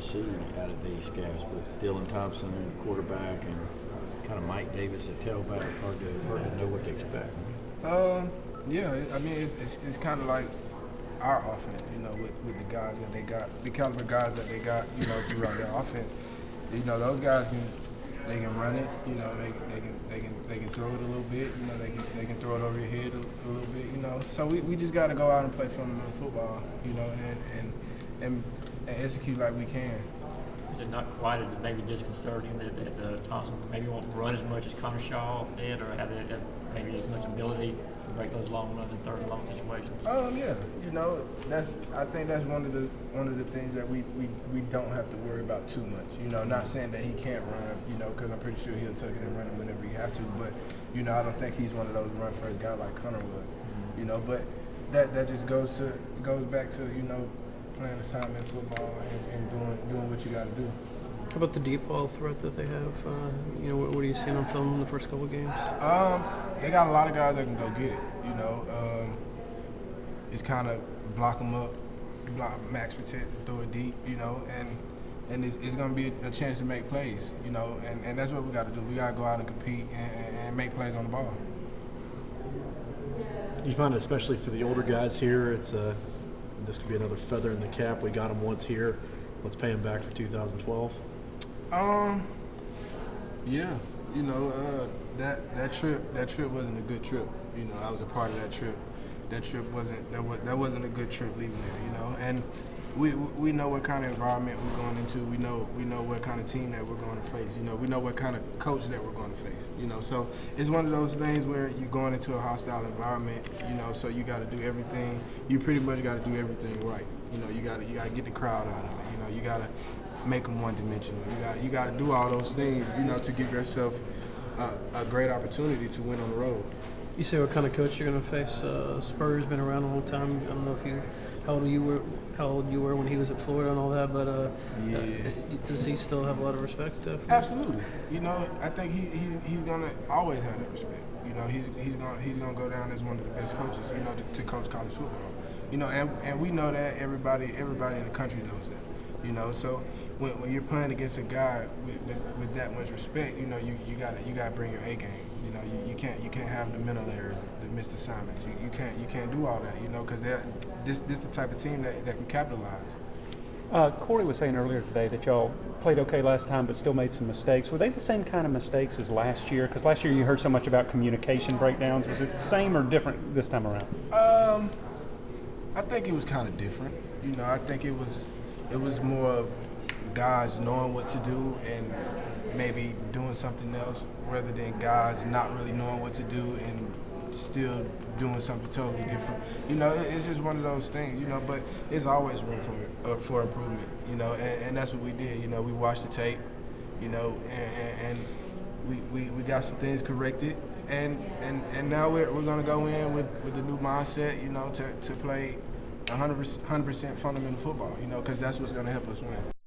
to see out of these guys with Dylan Thompson at quarterback and kind of Mike Davis at tailback. Hard to know what to expect. Yeah, I mean, it's kind of like our offense, with the guys that they got, the caliber guys that they got, throughout their offense. Those guys they can run it, they can throw it a little bit, they can throw it over your head a little bit, So we just got to go out and play fundamental football, and execute like we can. Is it not quite as maybe disconcerting that Thompson maybe won't run as much as Connor Shaw did, or have maybe as much ability to break those long runs in third and long situations? Yeah, I think that's one of the things that we don't have to worry about too much. Not saying that he can't run, because I'm pretty sure he'll tuck it and run it whenever he has to. But I don't think he's one of those run first guys like Connor was. But that just goes back to playing assignment football and doing what you got to do. How about the deep ball threat that they have? What are you seeing on film in the first couple of games? They got a lot of guys that can go get it. It's kind of block them up, max protect, throw it deep. And it's going to be a chance to make plays. And that's what we got to do. We got to go out and compete and make plays on the ball. You find, especially for the older guys here, this could be another feather in the cap. We got them once here. Let's pay them back for 2012. Yeah, that trip wasn't a good trip. I was a part of that trip. That trip wasn't a good trip leaving there. And we know what kind of environment we're going into. We know what kind of team that we're going to face. We know what kind of coach that we're going to face. So it's one of those things where you're going into a hostile environment. So you got to do everything. You pretty much got to do everything right. You got to get the crowd out of it. You got to make them one-dimensional. You got to do all those things. To give yourself a great opportunity to win on the road. You say what kind of coach you're going to face? Spurs been around a long time. I don't know how old you were when he was at Florida and all that, but does he still have a lot of respect? Absolutely. I think he's going to always have that respect. He's going to go down as one of the best coaches. To coach college football. And we know that everybody in the country knows that. So when you're playing against a guy with that much respect, you gotta bring your A game. You can't have the mental errors, the missed assignments. You can't do all that. Because this the type of team that can capitalize. Corey was saying earlier today that y'all played okay last time but still made some mistakes. Were they the same kind of mistakes as last year? Because last year you heard so much about communication breakdowns. Was it the same or different this time around? I think it was kind of different. I think it was more of guys knowing what to do and maybe doing something else rather than guys not really knowing what to do and still doing something totally different. It's just one of those things, but there's always room for improvement, and that's what we did. We watched the tape, and we got some things corrected, and now we're going to go in with the new mindset, to play 100% fundamental football, because that's what's going to help us win.